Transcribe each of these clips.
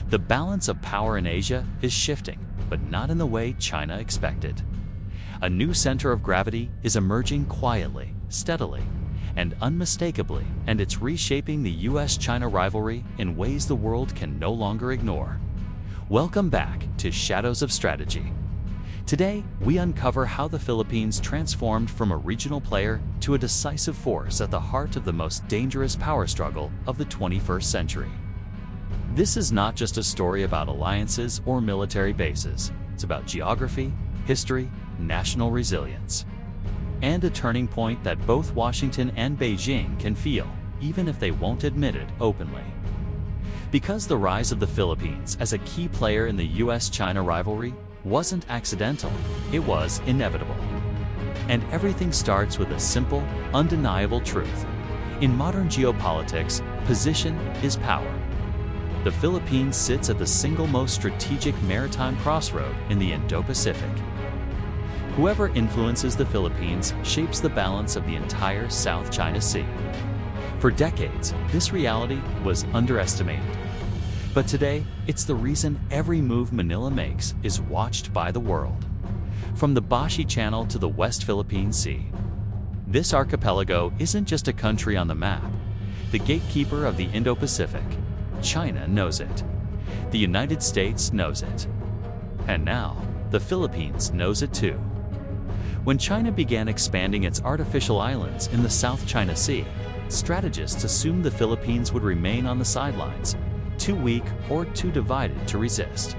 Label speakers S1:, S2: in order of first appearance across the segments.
S1: The balance of power in Asia is shifting, but not in the way China expected. A new center of gravity is emerging quietly, steadily, and unmistakably, and it's reshaping the US-China rivalry in ways the world can no longer ignore. Welcome back to Shadows of Strategy. Today, we uncover how the Philippines transformed from a regional player to a decisive force at the heart of the most dangerous power struggle of the 21st century. This is not just a story about alliances or military bases. It's about geography, history, national resilience, and a turning point that both Washington and Beijing can feel, even if they won't admit it openly. Because the rise of the Philippines as a key player in the US-China rivalry wasn't accidental, it was inevitable. And everything starts with a simple, undeniable truth. In modern geopolitics, position is power. The Philippines sits at the single most strategic maritime crossroad in the Indo-Pacific. Whoever influences the Philippines shapes the balance of the entire South China Sea. For decades, this reality was underestimated. But today, it's the reason every move Manila makes is watched by the world. From the Bashi Channel to the West Philippine Sea. This archipelago isn't just a country on the map. The gatekeeper of the Indo-Pacific. China knows it. The United States knows it. And now, the Philippines knows it too. When China began expanding its artificial islands in the South China Sea, strategists assumed the Philippines would remain on the sidelines, too weak or too divided to resist.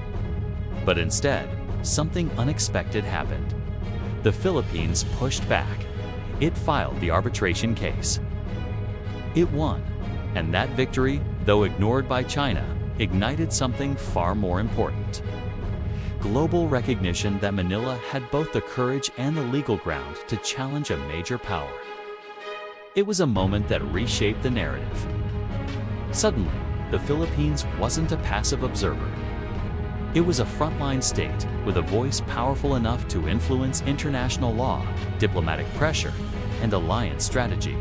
S1: But instead, something unexpected happened. The Philippines pushed back. It filed the arbitration case. It won, and that victory, though ignored by China, ignited something far more important. Global recognition that Manila had both the courage and the legal ground to challenge a major power. It was a moment that reshaped the narrative. Suddenly, the Philippines wasn't a passive observer. It was a frontline state with a voice powerful enough to influence international law, diplomatic pressure, and alliance strategy.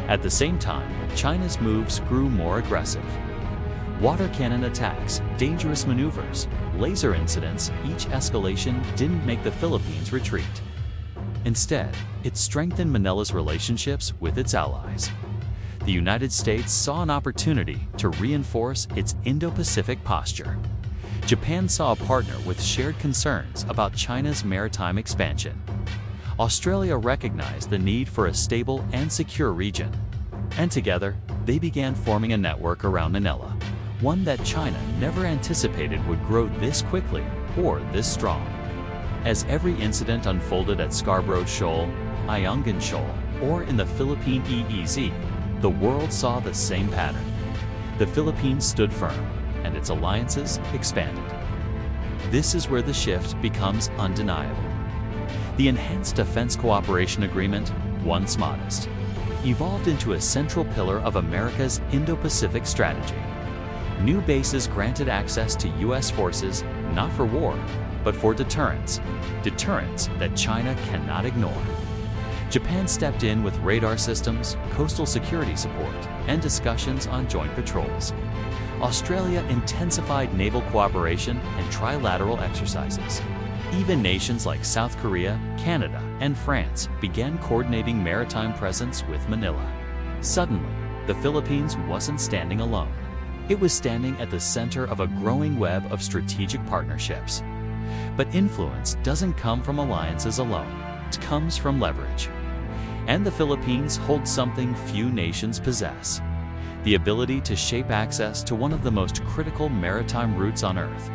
S1: At the same time, China's moves grew more aggressive. Water cannon attacks, dangerous maneuvers, laser incidents, each escalation didn't make the Philippines retreat. Instead, it strengthened Manila's relationships with its allies. The United States saw an opportunity to reinforce its Indo-Pacific posture. Japan saw a partner with shared concerns about China's maritime expansion. Australia recognized the need for a stable and secure region. And together, they began forming a network around Manila, one that China never anticipated would grow this quickly or this strong. As every incident unfolded at Scarborough Shoal, Ayungin Shoal, or in the Philippine EEZ, the world saw the same pattern. The Philippines stood firm, and its alliances expanded. This is where the shift becomes undeniable. The Enhanced Defense Cooperation Agreement, once modest, evolved into a central pillar of America's Indo-Pacific strategy. New bases granted access to U.S. forces, not for war, but for deterrence. Deterrence that China cannot ignore. Japan stepped in with radar systems, coastal security support, and discussions on joint patrols. Australia intensified naval cooperation and trilateral exercises. Even nations like South Korea, Canada, and France began coordinating maritime presence with Manila. Suddenly, the Philippines wasn't standing alone. It was standing at the center of a growing web of strategic partnerships. But influence doesn't come from alliances alone. It comes from leverage. And the Philippines holds something few nations possess: the ability to shape access to one of the most critical maritime routes on Earth.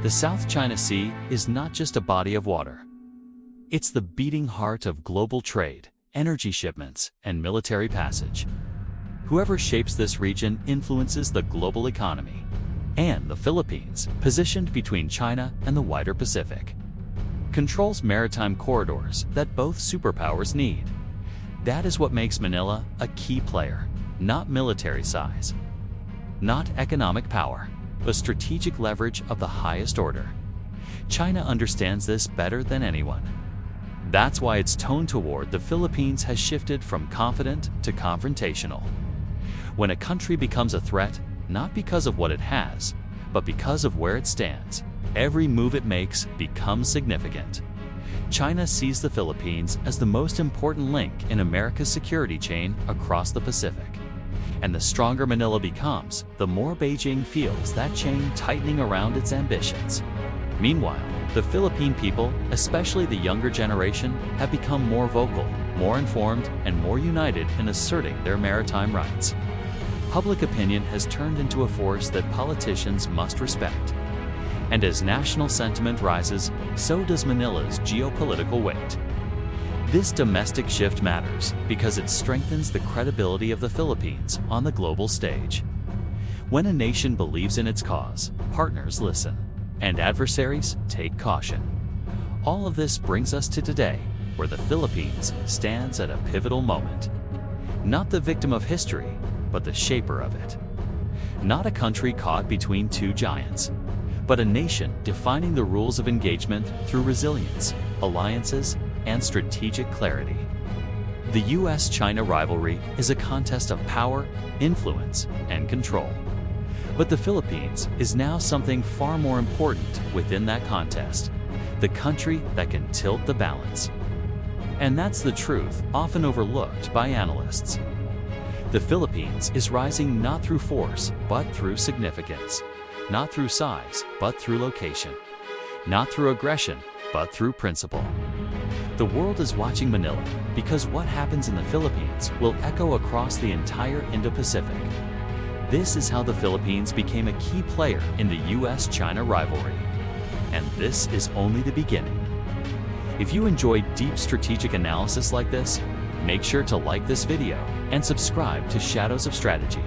S1: The South China Sea is not just a body of water. It's the beating heart of global trade, energy shipments, and military passage. Whoever shapes this region influences the global economy. And the Philippines, positioned between China and the wider Pacific, controls maritime corridors that both superpowers need. That is what makes Manila a key player, not military size, not economic power, but strategic leverage of the highest order. China understands this better than anyone. That's why its tone toward the Philippines has shifted from confident to confrontational. When a country becomes a threat, not because of what it has, But because of where it stands, every move it makes becomes significant. China sees the Philippines as the most important link in America's security chain across the Pacific. And the stronger Manila becomes, the more Beijing feels that chain tightening around its ambitions. Meanwhile, the Philippine people, especially the younger generation, have become more vocal, more informed, and more united in asserting their maritime rights. Public opinion has turned into a force that politicians must respect. And as national sentiment rises, so does Manila's geopolitical weight. This domestic shift matters because it strengthens the credibility of the Philippines on the global stage. When a nation believes in its cause, partners listen, and adversaries take caution. All of this brings us to today, where the Philippines stands at a pivotal moment. Not the victim of history, but the shaper of it. Not a country caught between two giants, but a nation defining the rules of engagement through resilience, alliances, and strategic clarity. The US-China rivalry is a contest of power, influence, and control. But the Philippines is now something far more important within that contest, the country that can tilt the balance. And that's the truth often overlooked by analysts. The Philippines is rising not through force, but through significance. Not through size, but through location. Not through aggression, but through principle. The world is watching Manila because what happens in the Philippines will echo across the entire Indo-Pacific. This is how the Philippines became a key player in the US-China rivalry. And this is only the beginning. If you enjoyed deep strategic analysis like this, make sure to like this video and subscribe to Shadows of Strategy.